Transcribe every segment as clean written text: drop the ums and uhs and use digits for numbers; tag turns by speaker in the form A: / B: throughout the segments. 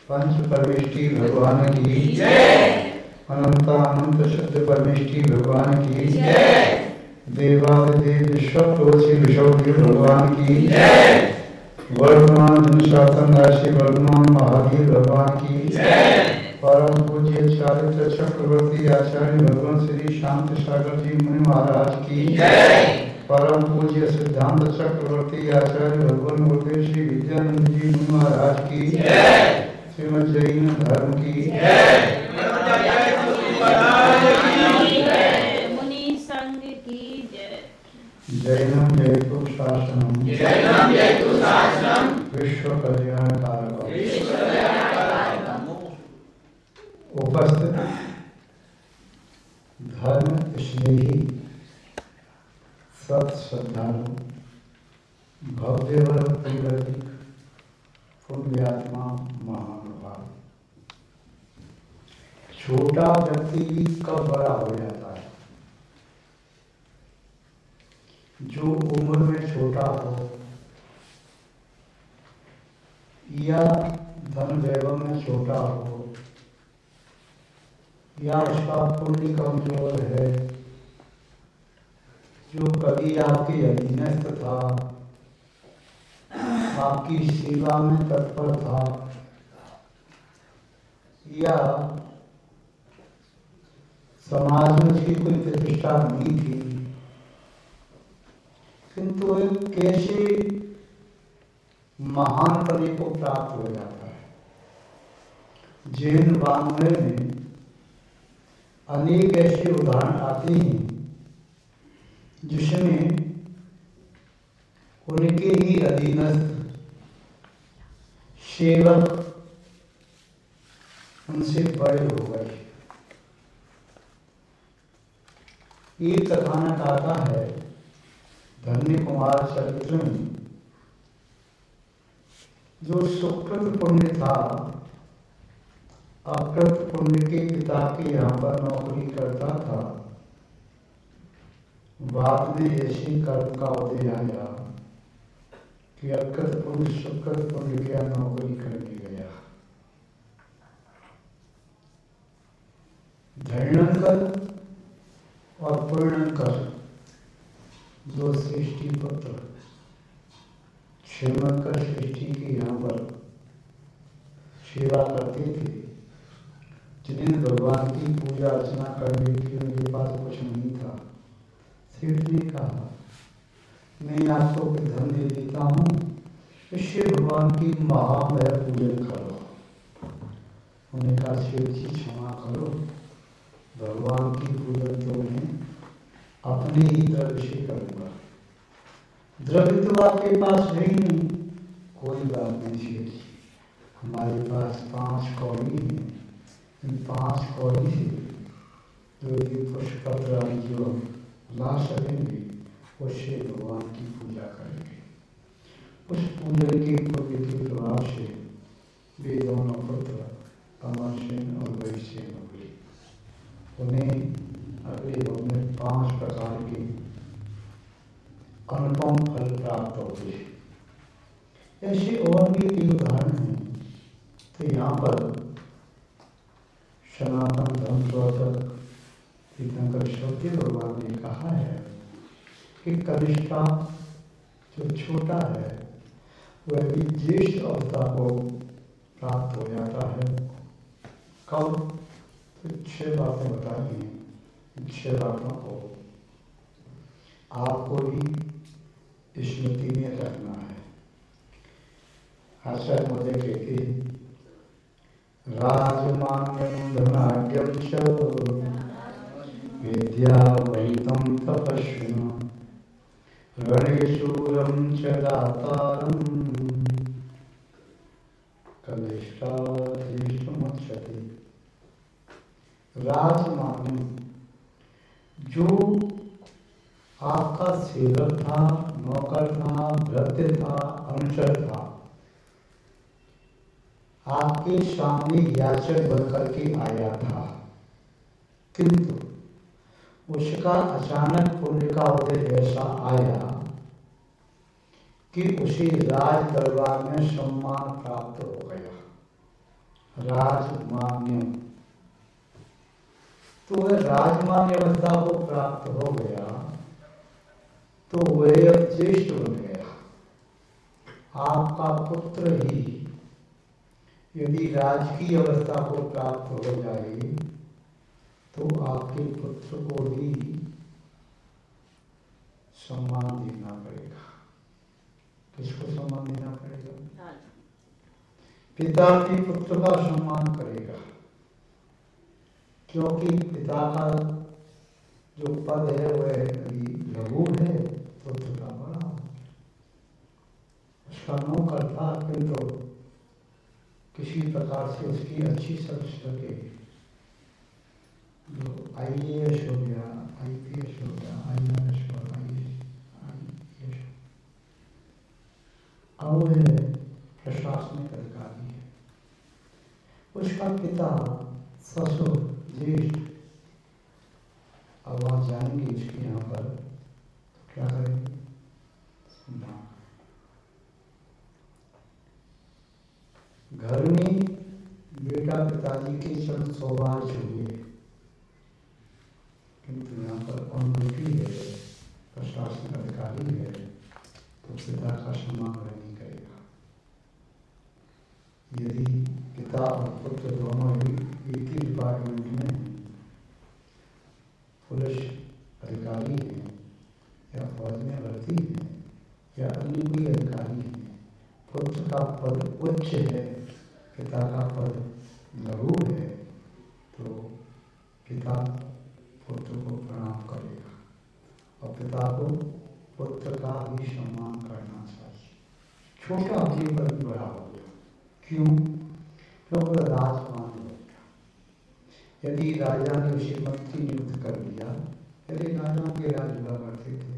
A: पंच परमेष्टि भगवान की जय। अनंत अनंत शुद्ध परमेष्टि भगवान की जय। देवादिदेव विश्वप्रोचि विश्वदेव भगवान की जय। वर्धमान जनशासन राशि वर्धमान महावीर भगवान की जय। परम पूज्य चारित्र चक्रवर्ती आचार्य भगवान श्री शांत सागर जी मुनि महाराज की जय। परम पूज्य सिद्धांत चक्रवर्ती आचार्य भगवान गुरुदेव श्री विद्यानंद जी मुनि महाराज की जय। श्रीमद जैन धर्म की जय।
B: मुनि संघ की जय।
A: जैनम जयतु शासनम विश्व कल्याण कारकम। उपस्थित धर्म स्नेही सत श्रद्धालु भव्यवर पुण्यधिक पुण्यात्मा महानुभाव। छोटा व्यक्ति भी कब बड़ा हो जाता है? जो उम्र में छोटा हो या धन वैभव में छोटा हो या उसका पुण्य कमजोर है, जो कभी आपके अधीनस्थ था, आपकी सेवा में तत्पर था या समाज में उसकी कोई प्रतिष्ठा नहीं थी, किंतु एक कैसे महान पद को प्राप्त हो जाता है। जैन वाङ्मय में अनेक ऐसे उदाहरण आते हैं जिसमें उनके ही अधीनस्थ सेवक उनसे बड़े हो गए। एक कथानक आता है धन्य कुमार चरित्र में, जो सुकृत पुण्य था, अकृत पुण्य के पिता के यहाँ पर नौकरी करता था। बाद में ऐसे कर्म का उदय आया कि अकृत पुण्य सुकृत पुण्य के यहाँ नौकरी करने गया। धैर्यंकर और पूर्णंकर दो सृष्टि पुत्र क्षेमंकर सृष्टि के यहाँ पर सेवा करते थे। जिन्हें भगवान की पूजा अर्चना करने के उनके पास कुछ नहीं था। सेठ ने कहा, मैं आपको धन दे देता हूँ, इससे भगवान की महामय पूजन करो। उन्हें कहा, सेठ जी क्षमा करो, भगवान की पूजन तो मैं अपने ही द्रव्य से करूँगा। द्रव्य तो आपके पास है ही नहीं। कोई बात नहीं सेठ जी, हमारे पास 5 कौड़ी हैं। इन 5 कौड़ी से जो ये पुष्पपत्र आदि जो ला सकेंगे, उससे भगवान की पूजा करेंगे। उस पूजन के पुण्य के प्रभाव से वे दोनों पुत्र अमरसेन और वैश्यसेन हो गए। उन्हें अगले युग में 5 प्रकार के अनुपम फल प्राप्त हो गए। ऐसे और भी कई उदाहरण हैं। तो यहाँ पर सनातन धर्म प्रवर्तक तीर्थंकर शौर्य भगवान ने कहा है कि कनिष्ठा जो छोटा है वह भी ज्येष्ठ अवस्था को प्राप्त हो जाता है। कब? तो 6 बातें बताई हैं। 6 बातों को आपको भी स्मृति में रखना है। आचार्य मुझे कहते हैं, राजमान्यं धनाढ्यं च विद्या वैतं तपस्विना रणेशूरं च दातारं कनिष्ठाधीष्टमुच्यते। राजमान्य जो आपका सेवक था, नौकर था, भृत्य था, अनुचर था, आपके सामने याचक बनकर के आया था, किंतु उसका अचानक पुण्य का उदय ऐसा आया कि उसे राज दरबार में सम्मान प्राप्त हो गया। राजमान्य, तो वह राजमान्य अवस्था को प्राप्त हो गया तो वह अब ज्येष्ठ बन गया। आपका पुत्र ही यदि राजकीय अवस्था को प्राप्त हो जाए तो आपके पुत्र को भी सम्मान देना पड़ेगा। किसको सम्मान देना पड़ेगा? पिता भी पुत्र का सम्मान करेगा, क्योंकि पिता का जो पद है वह लघु है, पुत्र का बड़ा, उसका नौकर था, किंतु किसी प्रकार से उसकी अच्छी सर्विस लगे, जो IAS हो गया, IPS हो गया, IRS हो गया, IAS, अब वह प्रशासनिक अधिकारी है। उसका पिता, ससुर, ज्येष्ठ, अब वहाँ जाएंगे इसके यहाँ पर, तो क्या करेंगे? घर में बेटा पिताजी के चरण सौभाग्य हुए, किंतु यहाँ पर ऑनरेटी है, प्रशासनिक अधिकारी है, तो पिता का सम्मान नहीं करेगा। यदि पिता और पुत्र दोनों ही एक ही डिपार्टमेंट में पुलिस अधिकारी हैं या फौज में भर्ती है या अन्य कोई अधिकारी है, पुत्र का पद उच्च है, पिता का पद लघु है, तो पिता पुत्र को प्रणाम करेगा और पिता को पुत्र का भी सम्मान करना चाहिए। छोटा जीवन भी बड़ा हो गया, क्यों? क्योंकि राजमान हो गया। यदि राजा ने उसे मंत्री नियुक्त कर दिया, यदि राजा के राज हुआ करते थे,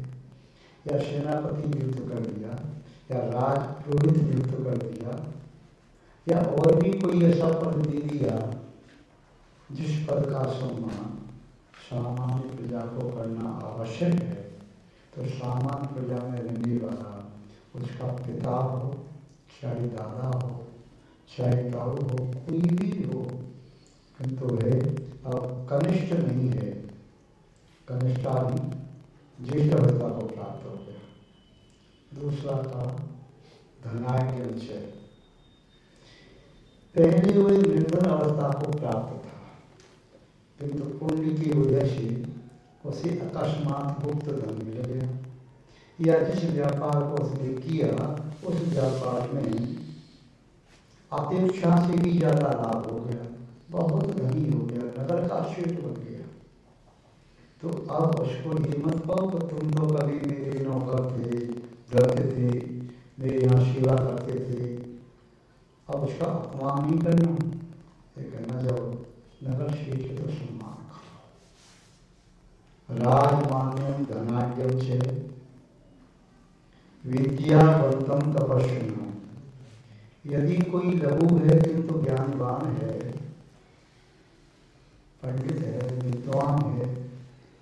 A: या सेनापति नियुक्त कर दिया, या राज पुरोहित नियुक्त कर दिया, या और भी कोई ऐसा पद दे दिया जिस पद का सम्मान सामान्य प्रजा को करना आवश्यक है, तो सामान्य प्रजा में रहने वाला उसका पिता हो, चाहे दादा हो, चाहे ताऊ हो, कोई भी हो, किंतु है अब कनिष्ठ नहीं है, कनिष्ठादि ज्येष्ठ अवस्था को प्राप्त हो गया। दूसरा था धनाढ्य। पहले वह निर्धन अवस्था को प्राप्त था, किंतु पुण्य की वजह से उसे अकस्मात गुप्त धन मिल गया, या जिस व्यापार को उसने किया उस व्यापार में अपेक्षा से भी ज्यादा लाभ हो गया, बहुत धनी हो गया, नगर का सेठ बन गया। तो अब उसको हिम्मत पाओ कि तुम तो कभी मेरे नौकर थे, डरते थे, मेरे यहाँ सेवा करते थे, अब उसका अपमान नहीं करना, ये कहना जाओ नगर सेठ तो सम्मान करो। राजमान्यम धनाढ्यम से विद्यावंतम तपस्विनम। यदि कोई लघु है किंतु ज्ञानवान है, पंडित है, विद्वान है,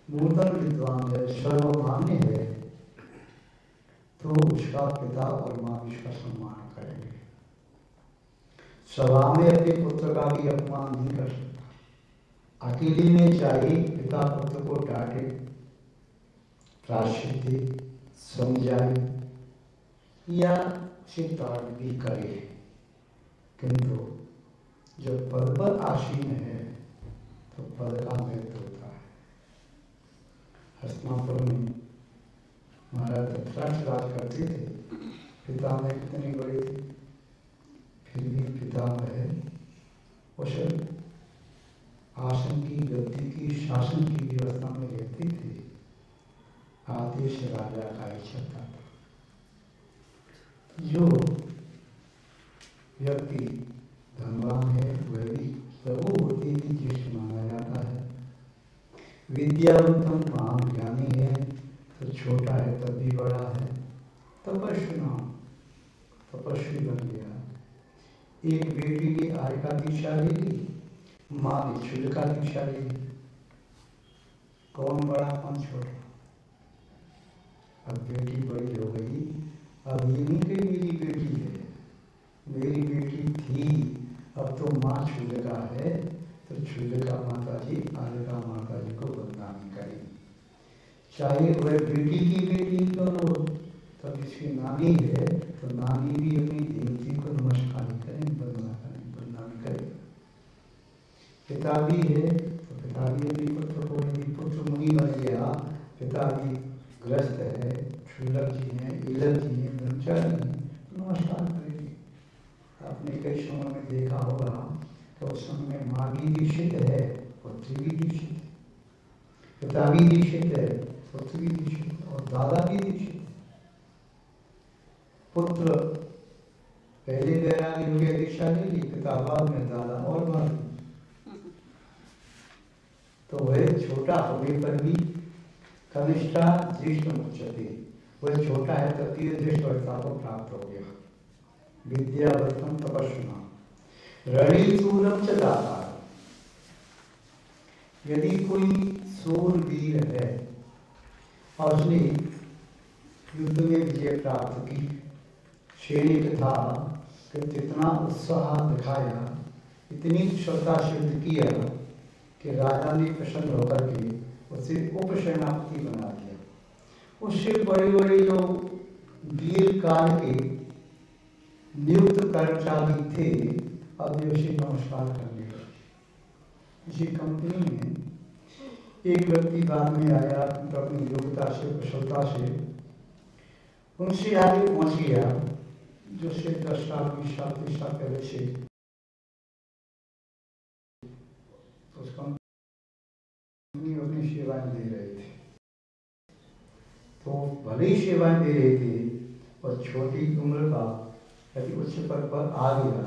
A: नूतन विद्वान है, सर्वमान्य है, तो उसका पिता और माँ इसका सम्मान करेंगे। सभा में अपने पुत्र का भी अपमान नहीं कर सकता। अकेले में चाहिए पिता पुत्र को डांटे, प्रायश्चित दे, समझाए या चिंताड़ भी करे, किंतु जब पद पर आसीन है तो पद का महत्व होता है। हस्तिनापुर में महाराज दशरथ राज करते थे, पिता में कितने बड़े थे, फिर भी पिता वह उस आसन की, गद्दी की, शासन की व्यवस्था में रहते थे। आदेश राजा का ही चलता था। जो व्यक्ति धनवान है वह भी लघु होते भी ज्येष्ठ माना जाता है। विद्यावंतम महान ज्ञानी है तो छोटा है तब भी बड़ा है। तपस्वी बन गया। एक बेटी ने आय का दीक्षा ले ली, माँ ने शुल्क का दीक्षा ले ली, कौन बड़ा कौन छोटा? अब बेटी बड़ी हो गई, अब ये नहीं कि मेरी बेटी है, मेरी बेटी थी, अब अब तो माँ छूलिका है तो छूलिका माता जी आलिका माता जी को बदनामी करें, चाहे वह बेटी की बेटी क्यों हो। तब जिसकी नानी है तो नानी भी अपनी देवती को नमस्कार करें, बदनामी करें। पिता भी है तो पिता भी अपनी पुत्र को, यदि पुत्र मुनि बन गया, पिता भी ग्रस्त है, क्षुल्लक जी हैं, ईलक जी हैं, ब्रह्मचारी हैं, नमस्कार करेंगे। आपने कई समय में देखा होगा तो उस समय में माँ भी दीक्षित है, पुत्री भी दीक्षित है, पिता भी दीक्षित है, पुत्र भी दीक्षित है और दादा भी दीक्षित है। पुत्र पहले बैरागी हो गया, दीक्षा ले ली, पिता बाद में, दादा और बाद। तो वह छोटा होने पर भी कनिष्ठा ज्येष्ठ मुच्यते, वह छोटा है तब धीरे ज्येष्ठता को प्राप्त हो गया। विद्यावतम तपस्विना रणि सूरम च दाता, यदि कोई सूरवीर है और उसने युद्ध में विजय प्राप्त की, सैनिक था कि इतना उत्साह दिखाया, इतनी क्षमता सिद्ध किया कि राजा ने प्रसन्न होकर के उसे उपसेनापति बना दिया। उससे बड़े बड़े जो वीर काल के नियुक्त कर्मचारी थे, अब वे उसे नमस्कार करने लगे। इसी कंपनी में एक व्यक्ति बाद में आया, तो अपनी योग्यता से, कुशलता से उनसे आगे पहुंच गया, जो से 10 साल 20 साल 30 साल पहले से उस कंपनी अपनी सेवाएं दे रहे थे। तो भले ही सेवाएं दे रहे थे और छोटी उम्र का यदि उच्च पद पर आ गया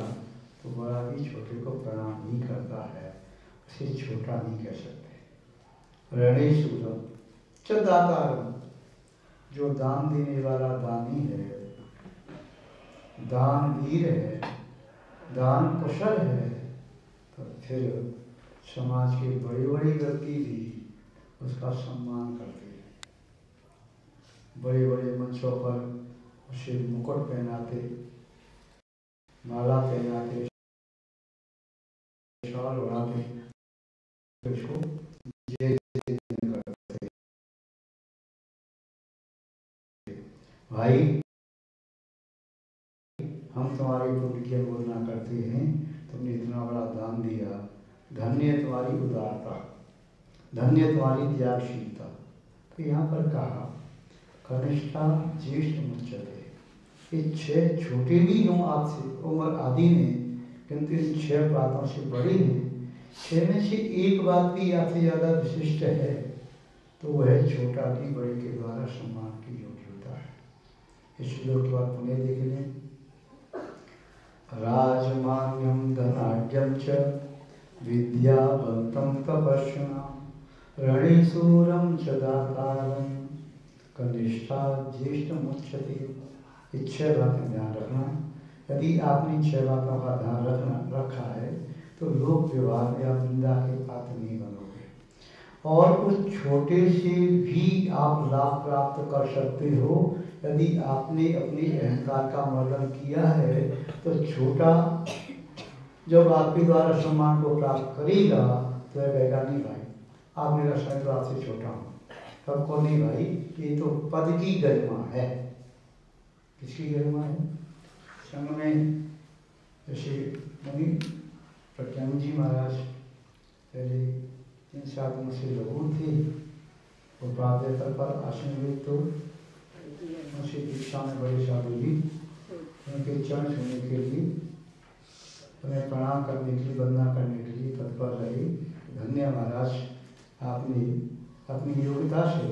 A: तो बड़ा भी छोटे को प्रणाम नहीं करता है, उसे छोटा नहीं कह सकते। रणेशूरम च दातारम, जो दान देने वाला दानी है, दान वीर है, दान कुशल है, तो फिर समाज के बड़े बड़े व्यक्ति भी उसका सम्मान करते हैं। बड़े बड़े मंचों पर उसे मुकुट पहनाते, माला पहनाते, शाल उड़ाते, उसको जय करते। भाई हम तुम्हारी पुण्य की अवहेलना करते हैं, तुमने इतना बड़ा दान दिया, धन्य तुम्हारी उदारता, धन्य तुम्हारी त्यागशीलता। तो यहाँ पर कहा कनिष्ठा ज्येष्ठ मुच्यते, ये 6 छोटे भी हों आपसे उम्र आदि में, किंतु इन 6 बातों से बड़े हैं। 6 में से एक बात भी आपसे ज़्यादा विशिष्ट है तो वह छोटा भी बड़े के द्वारा सम्मान की योग्य होता है। इस श्लोक के बाद पुनः देख लें। राजमान्यम धनाढ्यम च विद्यावंतम तपस्विना रणेशूरम च दातारम कनिष्ठा ज्येष्ठ मुच्यते। ये 6 बातें ध्यान रखना। यदि आपने 6 बातों का ध्यान रखा है तो लोक व्यवहार में आप निंदा के पात्र नहीं बनोगे और उस छोटे से भी आप लाभ प्राप्त कर सकते हो। यदि आपने अपने अहंकार का मर्दन किया है तो छोटा जब आपके द्वारा सम्मान को प्राप्त करेगा तो यह कहेगा नहीं भाई आप मेरा स्वयं तो आपसे छोटा हूँ, तब को नहीं भाई, ये तो पद की गरिमा है। किसकी गरिमा है? संग में जैसे मुनि प्रज्ञान जी महाराज पहले 3 साधुओं से लघु थे, वो प्रातः पर आसन हुए तो उनसे दीक्षा में बड़े साधु भी उनके चरण छूने के लिए, उन्हें प्रणाम करने के लिए, वंदना करने के लिए तत्पर रहे। धन्य महाराज, आपने अपनी योग्यता से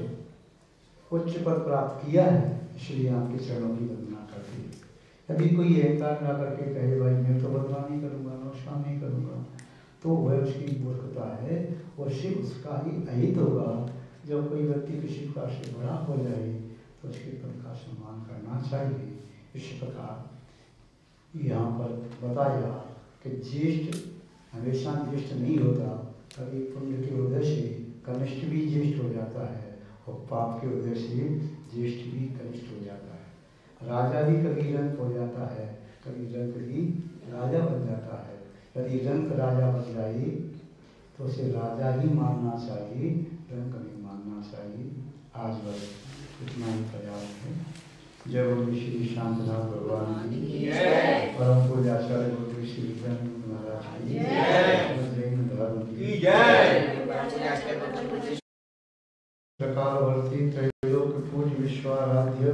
A: उच्च पद प्राप्त किया है, इसलिए आपके चरणों की वंदना करते हैं। यदि कोई अहंकार ना करके कहे भाई मैं तो वंदना नहीं करूँगा, नमस्कार नहीं करूँगा, तो वह उसकी मूर्खता है और सिर्फ उसका ही अहित होगा। जब कोई व्यक्ति किसी प्रकार से बड़ा हो जाए तो उसके पद का सम्मान करना चाहिए। इस प्रकार यहाँ पर बताया कि ज्येष्ठ हमेशा ज्येष्ठ नहीं होता, कभी पुण्य की वजह से कनिष्ठ भी ज्येष्ठ हो जाता है और पाप की वजह से ज्येष्ठ भी कनिष्ठ हो जाता है। राजा भी कभी रंक हो जाता है, कभी रंक भी राजा बन जाता है। यदि रंक राजा बन जाए तो उसे राजा ही मानना चाहिए, रंक नहीं मानना चाहिए। आज बस इतना ही पर्याप्त है। जय बोलो श्री शांतनाथ भगवान की जय, परम पूज्य आचार्य गुरु श्री विद्यानंद महाराज की जय, जैन धर्म की जय। प्रकारवर्ती त्रैलोक पूज्य विश्वाराध्य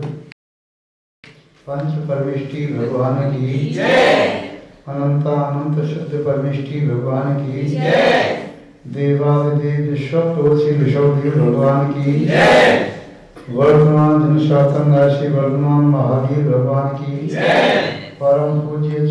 A: पंच परमेष्टि भगवान की जय, अनंत अनंत शुद्ध परमेष्टि भगवान की जय, देवादिदेव विश्वतोषी ऋषभदेव भगवान की जय, वर्धमान जन शासन राशि वर्धमान महावीर भगवान की जय, परम पूज्य